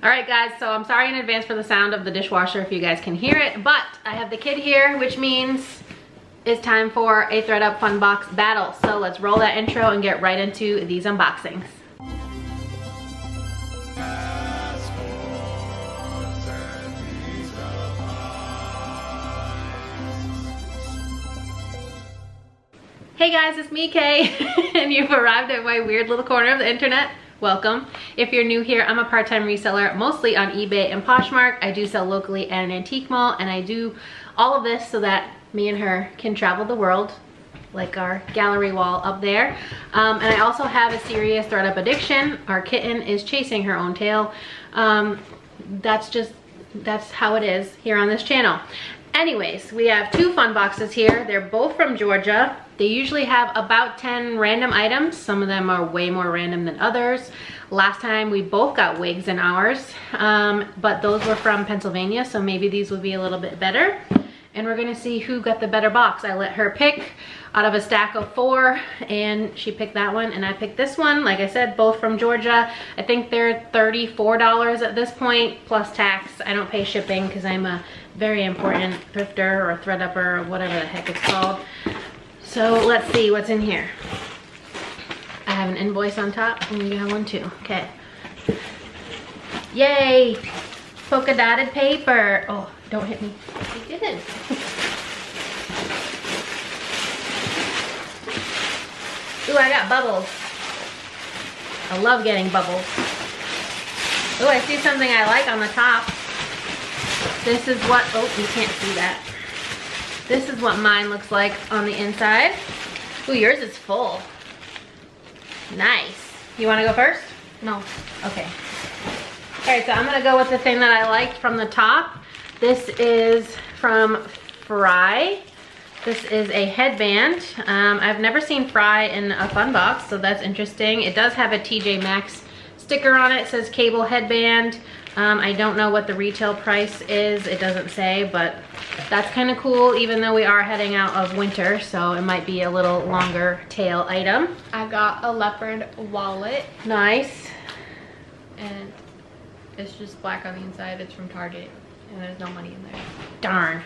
All right, guys, so I'm sorry in advance for the sound of the dishwasher if you guys can hear it, but I have the kid here, which means it's time for a ThredUp FUNbox battle. So let's roll that intro and get right into these unboxings. Hey guys, it's me, Kay, and you've arrived at my weird little corner of the internet. Welcome. If you're new here, I'm a part-time reseller, mostly on eBay and Poshmark. I do sell locally at an antique mall, and I do all of this so that me and her can travel the world, like our gallery wall up there. And I also have a serious ThredUp addiction. Our kitten is chasing her own tail. That's how it is here on this channel. Anyways, we have two fun boxes here. They're both from Georgia. They usually have about 10 random items. Some of them are way more random than others. Last time we both got wigs in ours, but those were from Pennsylvania, so maybe these will be a little bit better. And we're gonna see who got the better box. I let her pick out of a stack of 4, and she picked that one, and I picked this one. Like I said, both from Georgia. I think they're $34 at this point, plus tax. I don't pay shipping because I'm a very important thrifter or ThredUpper or whatever the heck it's called. So let's see what's in here. I have an invoice on top, and you have one too. Okay. Yay! Polka dotted paper. Oh, don't hit me. You did. Ooh, I got bubbles. I love getting bubbles. Ooh, I see something I like on the top. This is what, oh, you can't see that. This is what mine looks like on the inside. Ooh, yours is full. Nice. You wanna go first? No. Okay. All right, so I'm gonna go with the thing that I liked from the top. This is from Fry. This is a headband. I've never seen Fry in a fun box, so that's interesting. It does have a TJ Maxx sticker on it. It says cable headband. I don't know what the retail price is. It doesn't say, but that's kind of cool, even though we are heading out of winter, so it might be a little longer tail item. I got a leopard wallet. Nice. And it's just black on the inside. It's from Target, and there's no money in there. Darn.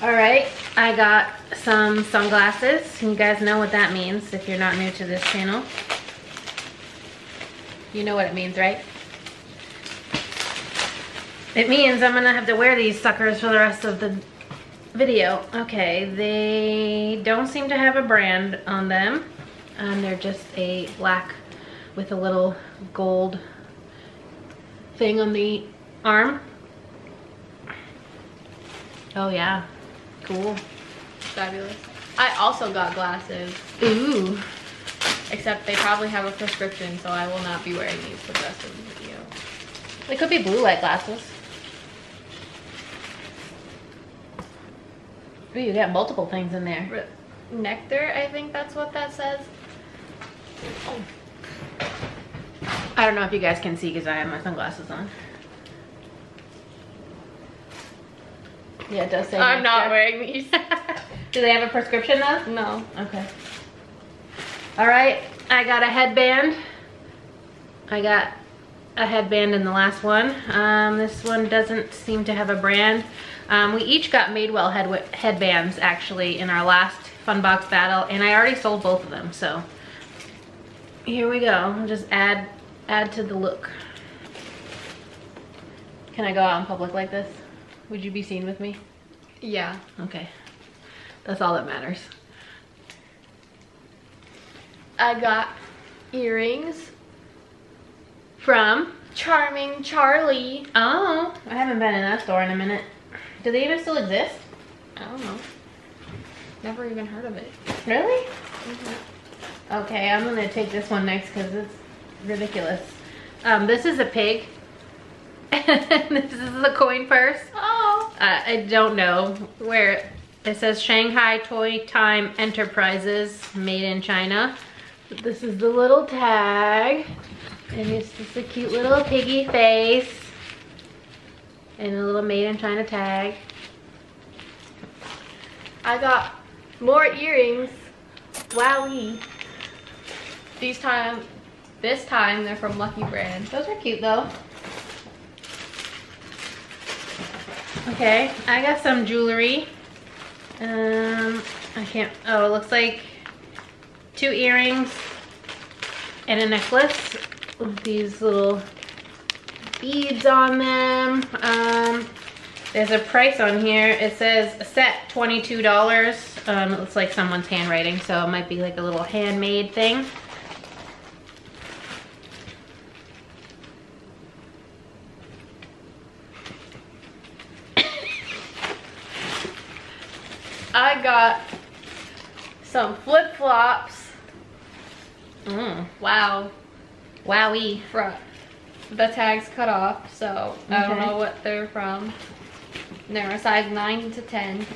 All right, I got some sunglasses. You guys know what that means if you're not new to this channel. You know what it means, right? It means I'm gonna have to wear these suckers for the rest of the video. Okay, they don't seem to have a brand on them. They're just a black with a little gold thing on the arm. Oh yeah, cool. Fabulous. I also got glasses. Ooh. Except they probably have a prescription, so I will not be wearing these for the rest of the video. They could be blue light glasses. Ooh, you got multiple things in there. Nectar, I think that's what that says. Oh. I don't know if you guys can see because I have my sunglasses on. Yeah, it does say I'm Nectar. not wearing these. Do they have a prescription though? No. Okay. All right, I got a headband. I got a headband in the last one. This one doesn't seem to have a brand. We each got Madewell headbands actually in our last FUNbox battle, and I already sold both of them, so here we go. I'll just add to the look. Can I go out in public like this? Would you be seen with me? Yeah. Okay, that's all that matters. I got earrings From? Charming Charlie. Oh, I haven't been in that store in a minute. Do they even still exist? I don't know. Never even heard of it. Really? Mm-hmm. Okay, I'm gonna take this one next because it's ridiculous. This is a pig. This is a coin purse. Oh. I don't know where it says Shanghai Toy Time Enterprises, made in China. This is the little tag, and it's just a cute little piggy face and a little made in China tag. I got more earrings. Wowie. This time they're from Lucky Brand. Those are cute though. Okay, I got some jewelry. I can't, oh, it looks like 2 earrings and a necklace with these little beads on them. There's a price on here. It says a set $22. It looks like someone's handwriting, so it might be like a little handmade thing. I got some flip-flops. Wow. Wowie. Front. The tag's cut off, so I don't know what they're from. They're a size 9 to 10.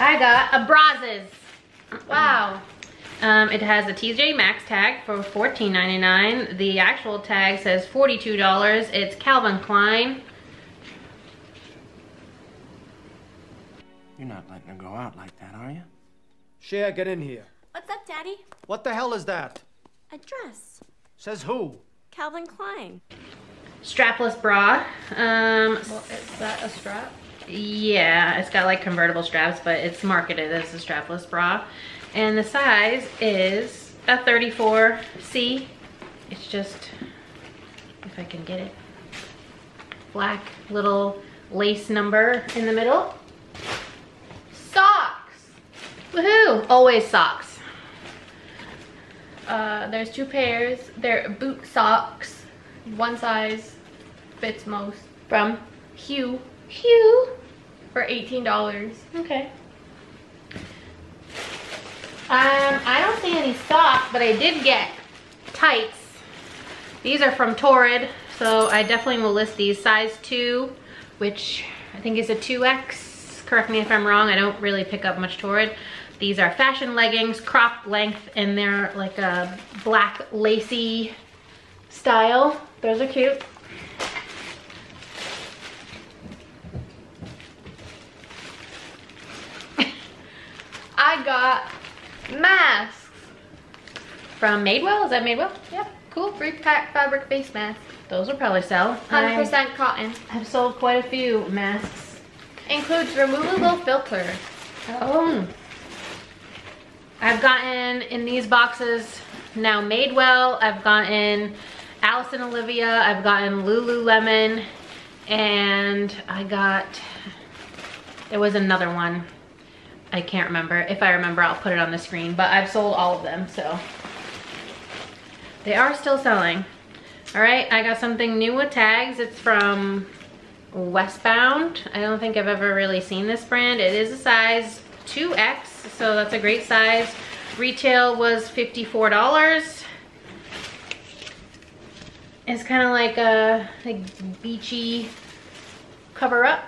I got a Brazos. Wow. It has a TJ Maxx tag for $14.99. The actual tag says $42. It's Calvin Klein. You're not letting her go out like that, are you? Cher, get in here. What's up, Daddy? What the hell is that? A dress. Says who? Calvin Klein. Strapless bra. Well, is that a strap? Yeah, it's got like convertible straps, but it's marketed as a strapless bra. And the size is a 34C. It's just, if I can get it, black little lace number in the middle. Socks! Woohoo! Always socks. There's 2 pairs. They're boot socks. One size fits most. From Hue Hue. for $18. Okay. I don't see any socks, but I did get tights. These are from Torrid, so I definitely will list these. Size 2, which I think is a 2X. Correct me if I'm wrong. I don't really pick up much Torrid. These are fashion leggings, cropped length, and they're like a black lacy style. Those are cute. I got masks. From Madewell? Is that Madewell? Yep. Cool. 3-pack fabric face mask. Those will probably sell. 100% cotton. I've sold quite a few masks. Includes removable filter. Oh. I've gotten in these boxes now Madewell, I've gotten Alice and Olivia, I've gotten Lululemon, and I got, there was another one. I can't remember. If I remember, I'll put it on the screen, but I've sold all of them, so. They are still selling. All right, I got something new with tags. It's from Westbound. I don't think I've ever really seen this brand. It is a size 2X, so that's a great size. Retail was $54. It's kind of like a beachy cover up.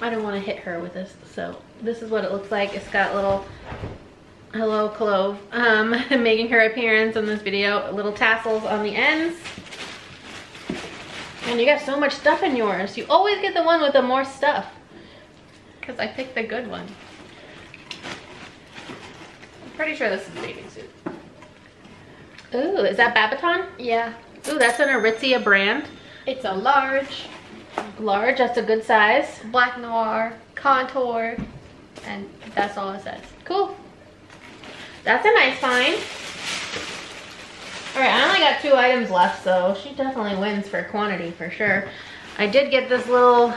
I don't want to hit her with this, so this is what it looks like. It's got little hello clove making her appearance in this video. Little tassels on the ends. And you got so much stuff in yours. You always get the one with the more stuff. Because I picked the good one. I'm pretty sure this is a bathing suit. Ooh, is that Babaton? Yeah. Ooh, that's an Aritzia brand. It's a large. Large, that's a good size. Black noir, contour, and that's all it says. Cool. That's a nice find. All right, I only got 2 items left, so she definitely wins for quantity for sure. I did get this little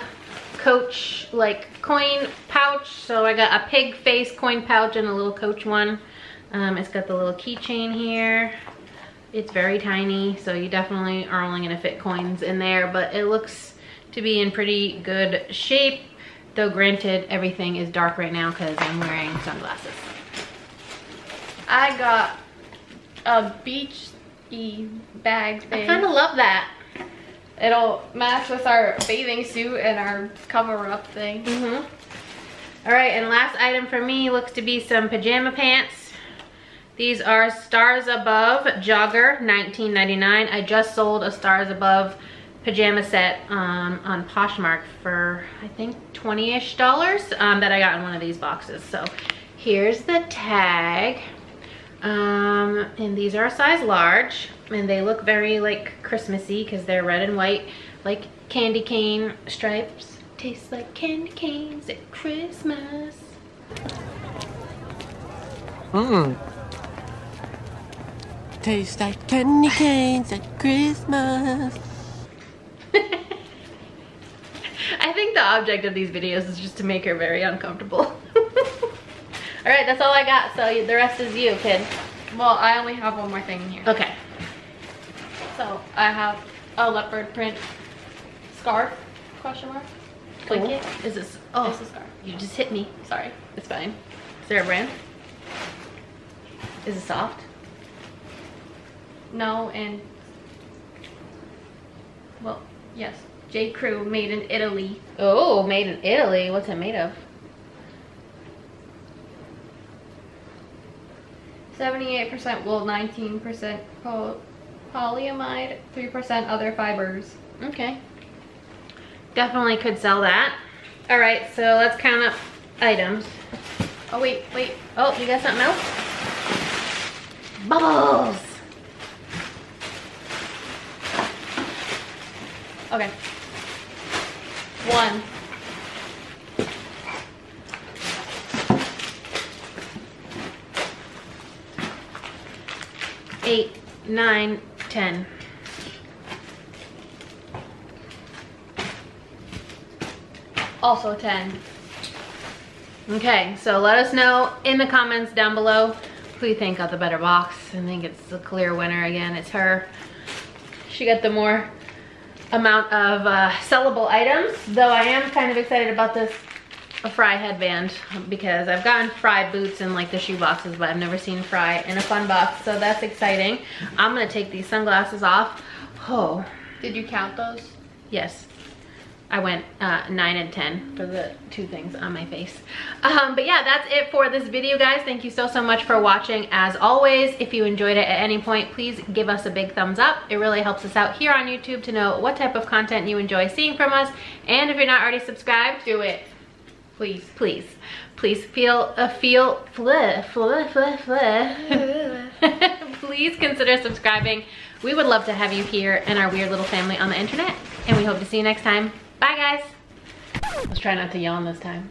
Coach like coin pouch, so I got a pig face coin pouch and a little Coach one. It's got the little keychain here. It's very tiny, so you definitely are only gonna fit coins in there, but it looks to be in pretty good shape, though granted everything is dark right now because I'm wearing sunglasses. I got a beach bag thing. I kind of love that. It'll match with our bathing suit and our cover-up thing. All right, and last item for me looks to be some pajama pants. These are Stars Above Jogger, $19.99. I just sold a Stars Above pajama set on Poshmark for I think $20-ish that I got in one of these boxes. So here's the tag. And these are a size large, and they look very like Christmassy because they're red and white, like candy cane stripes. Tastes like candy canes at Christmas. Tastes like candy canes at Christmas. I think the object of these videos is just to make her very uncomfortable. All right, that's all I got. So the rest is you, kid. Well, I only have one more thing in here. Okay. So I have a leopard print scarf, question mark. Cool. Blanket. Is this? Oh, It's a scarf. you just hit me. Sorry. It's fine. Is there a brand? Is it soft? No, and well, yes. J. Crew, made in Italy. Oh, made in Italy. What's it made of? 78% wool, 19% polyamide, 3% other fibers. Okay. Definitely could sell that. All right, so let's count up items. Oh wait. Oh, you got something else? Bubbles. Okay. 1. 8, 9, 10. Also 10. Okay, so let us know in the comments down below who you think got the better box. I think it's the clear winner again. It's her. She got the more amount of sellable items, though I am kind of excited about this Fry headband because I've gotten Fry boots in like the shoe boxes, but I've never seen Fry in a fun box, so that's exciting. I'm gonna take these sunglasses off. Oh, Did you count those? yes. I went 9 and 10 for the 2 things on my face. But yeah, that's it for this video, guys. Thank you so much for watching. As always, if you enjoyed it at any point, please give us a big thumbs up. It really helps us out here on YouTube to know what type of content you enjoy seeing from us. And if you're not already subscribed, Do it. Please. please please consider subscribing. We would love to have you here in our weird little family on the internet, and we hope to see you next time. Bye, guys. Let's try not to yawn this time.